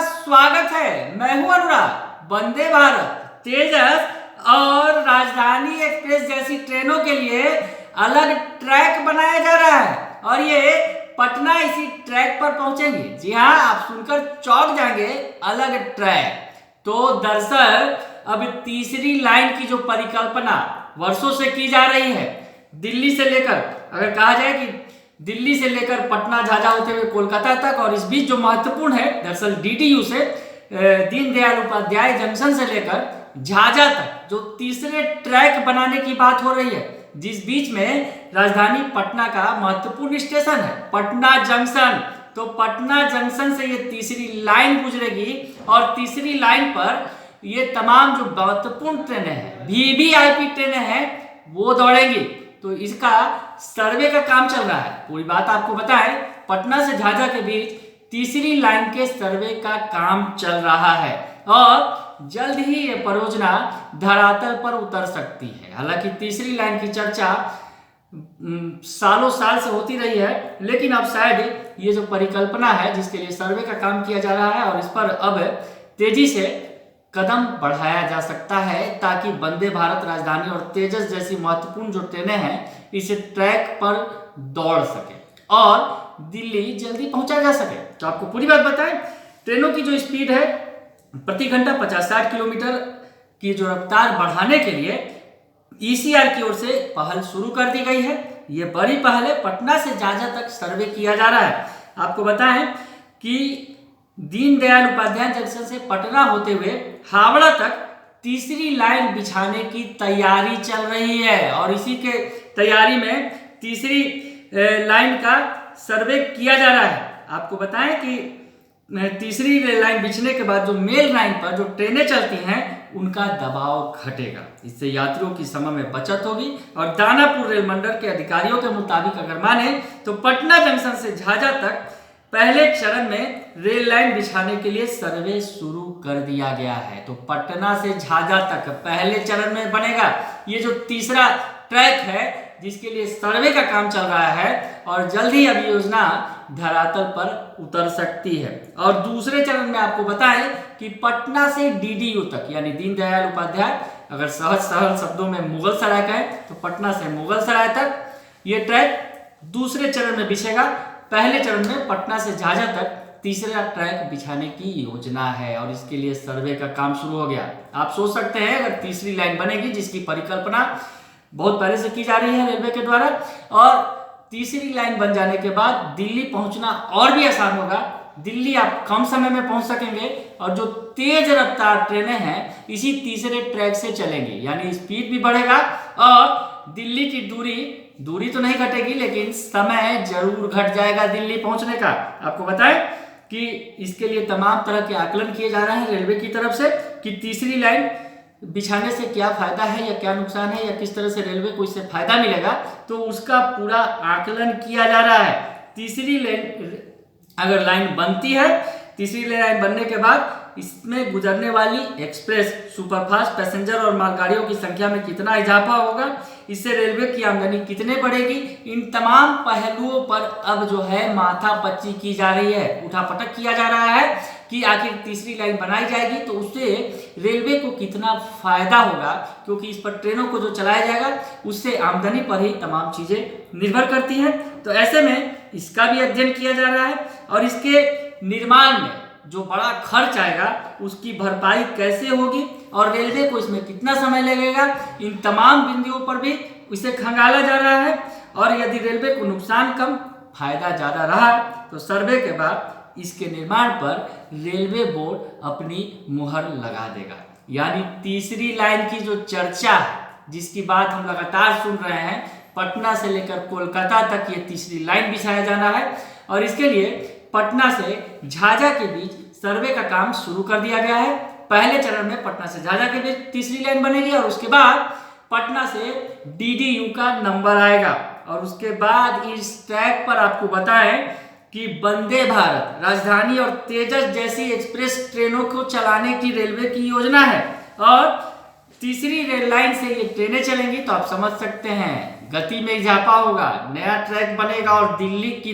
स्वागत है। मैं हूं अनुराग। वंदे भारत, तेजस और राजधानी एक्सप्रेस जैसी ट्रेनों के लिए अलग ट्रैक बनाया जा रहा है और ये पटना इसी ट्रैक पर पहुंचेंगे। जी हाँ, आप सुनकर चौंक जाएंगे, अलग ट्रैक। तो दरअसल अब तीसरी लाइन की जो परिकल्पना वर्षों से की जा रही है, दिल्ली से लेकर, अगर कहा जाए कि दिल्ली से लेकर पटना झाझा होते हुए कोलकाता तक, और इस बीच जो महत्वपूर्ण है दरअसल डीडीयू से दीनदयाल उपाध्याय जंक्शन से लेकर झाझा तक जो तीसरे ट्रैक बनाने की बात हो रही है, जिस बीच में राजधानी पटना का महत्वपूर्ण स्टेशन है पटना जंक्शन। तो पटना जंक्शन से ये तीसरी लाइन गुजरेगी और तीसरी लाइन पर ये तमाम जो महत्वपूर्ण ट्रेनें हैं, वीवीआईपी ट्रेनें हैं, वो दौड़ेंगी। तो इसका सर्वे का काम चल रहा है। पूरी बात आपको बताएं, पटना से झाझा के बीच तीसरी लाइन के सर्वे का काम चल रहा है और जल्द ही ये परियोजना धरातल पर उतर सकती है। हालांकि तीसरी लाइन की चर्चा सालों साल से होती रही है, लेकिन अब शायद ये जो परिकल्पना है जिसके लिए सर्वे का काम किया जा रहा है और इस पर अब तेजी से कदम बढ़ाया जा सकता है ताकि वंदे भारत, राजधानी और तेजस जैसी महत्वपूर्ण जो ट्रेनें हैं इस ट्रैक पर दौड़ सके और दिल्ली जल्दी पहुंचा जा सके। तो आपको पूरी बात बताएं, ट्रेनों की जो स्पीड है प्रति घंटा 50-60 किलोमीटर की जो रफ्तार बढ़ाने के लिए ईसीआर की ओर से पहल शुरू कर दी गई है। ये बड़ी पहल है। पटना से झाझा तक सर्वे किया जा रहा है। आपको बताएं कि दीनदयाल उपाध्याय जंक्शन से पटना होते हुए हावड़ा तक तीसरी लाइन बिछाने की तैयारी चल रही है और इसी के तैयारी में तीसरी लाइन का सर्वे किया जा रहा है। आपको बताएं कि तीसरी लाइन बिछने के बाद जो मेल लाइन पर जो ट्रेनें चलती हैं उनका दबाव घटेगा। इससे यात्रियों की समय में बचत होगी और दानापुर रेल मंडल के अधिकारियों के मुताबिक अगर माने तो पटना जंक्शन से झाझा तक पहले चरण में रेल लाइन बिछाने के लिए सर्वे शुरू कर दिया गया है। तो पटना से झाझा तक पहले चरण में बनेगा ये जो तीसरा ट्रैक है जिसके लिए सर्वे का काम चल रहा है और जल्द ही अब योजना धरातल पर उतर सकती है। और दूसरे चरण में आपको बताएं कि पटना से डीडीयू तक यानी दीनदयाल उपाध्याय, अगर सहज सरल शब्दों में मुगल सराय का है तो पटना से मुगल सराय तक ये ट्रैक दूसरे चरण में बिछेगा। पहले चरण में पटना से झाझा तक तीसरा ट्रैक बिछाने की योजना है और इसके लिए सर्वे का काम शुरू हो गया। आप सोच सकते हैं अगर तीसरी लाइन बनेगी जिसकी परिकल्पना बहुत पहले से की जा रही है रेलवे के द्वारा, और तीसरी लाइन बन जाने के बाद दिल्ली पहुंचना और भी आसान होगा। दिल्ली आप कम समय में पहुंच सकेंगे और जो तेज रफ्तार ट्रेनें हैं इसी तीसरे ट्रैक से चलेंगी, यानी स्पीड भी बढ़ेगा और दिल्ली की दूरी तो नहीं घटेगी लेकिन समय जरूर घट जाएगा दिल्ली पहुंचने का। आपको बताएं कि इसके लिए तमाम तरह के आकलन किए जा रहे हैं रेलवे की तरफ से कि तीसरी लाइन बिछाने से क्या फायदा है या क्या नुकसान है या किस तरह से रेलवे को इससे फायदा मिलेगा, तो उसका पूरा आकलन किया जा रहा है। तीसरी लाइन अगर लाइन बनती है, तीसरी लाइन बनने के बाद इसमें गुजरने वाली एक्सप्रेस, सुपरफास्ट, पैसेंजर और मालगाड़ियों की संख्या में कितना इजाफा होगा, इससे रेलवे की आमदनी कितने बढ़ेगी, इन तमाम पहलुओं पर अब जो है माथापच्ची की जा रही है, उठापटक किया जा रहा है कि आखिर तीसरी लाइन बनाई जाएगी तो उससे रेलवे को कितना फायदा होगा, क्योंकि इस पर ट्रेनों को जो चलाया जाएगा उससे आमदनी पर ही तमाम चीजें निर्भर करती हैं। तो ऐसे में इसका भी अध्ययन किया जा रहा है और इसके निर्माण में जो बड़ा खर्च आएगा उसकी भरपाई कैसे होगी और रेलवे को इसमें कितना समय लगेगा, इन तमाम बिंदुओं पर भी इसे खंगाला जा रहा है। और यदि रेलवे को नुकसान कम, फायदा ज्यादा रहा तो सर्वे के बाद इसके निर्माण पर रेलवे बोर्ड अपनी मुहर लगा देगा। यानी तीसरी लाइन की जो चर्चा है, जिसकी बात हम लगातार सुन रहे हैं, पटना से लेकर कोलकाता तक ये तीसरी लाइन बिछाया जाना है और इसके लिए पटना से झाझा के बीच सर्वे का काम शुरू कर दिया गया है। पहले चरण में पटना से झाझा के बीच तीसरी लाइन बनेगी और उसके बाद पटना से डीडीयू का नंबर आएगा और उसके बाद इस ट्रैक पर आपको बताएं कि वंदे भारत, राजधानी और तेजस जैसी एक्सप्रेस ट्रेनों को चलाने की रेलवे की योजना है और तीसरी रेल लाइन से ये ट्रेनें चलेंगी। तो आप समझ सकते हैं गति में इजाफा होगा, नया ट्रैक बनेगा और दिल्ली की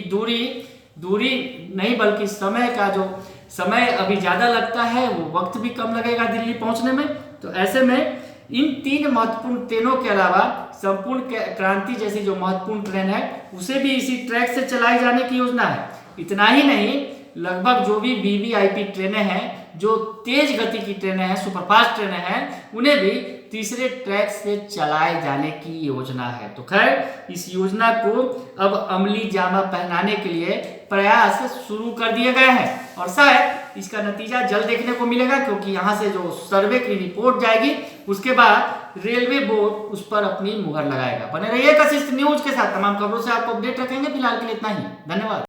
दूरी नहीं बल्कि समय का जो समय अभी ज़्यादा लगता है, वो वक्त भी कम लगेगा दिल्ली पहुंचने में। तो ऐसे में इन 3 महत्वपूर्ण ट्रेनों के अलावा संपूर्ण क्रांति जैसी जो महत्वपूर्ण ट्रेन है उसे भी इसी ट्रैक से चलाए जाने की योजना है। इतना ही नहीं, लगभग जो भी वीवीआईपी ट्रेनें हैं, जो तेज गति की ट्रेनें हैं, सुपरफास्ट ट्रेनें हैं, उन्हें भी तीसरे ट्रैक से चलाए जाने की योजना है। तो खैर इस योजना को अब अमली जामा पहनाने के लिए प्रयास शुरू कर दिए गए हैं और शायद इसका नतीजा जल्द देखने को मिलेगा, क्योंकि यहाँ से जो सर्वे की रिपोर्ट जाएगी उसके बाद रेलवे बोर्ड उस पर अपनी मुहर लगाएगा। बने रहिए कशिश न्यूज के साथ, तमाम खबरों से आपको अपडेट रखेंगे। फिलहाल के लिए इतना ही, धन्यवाद।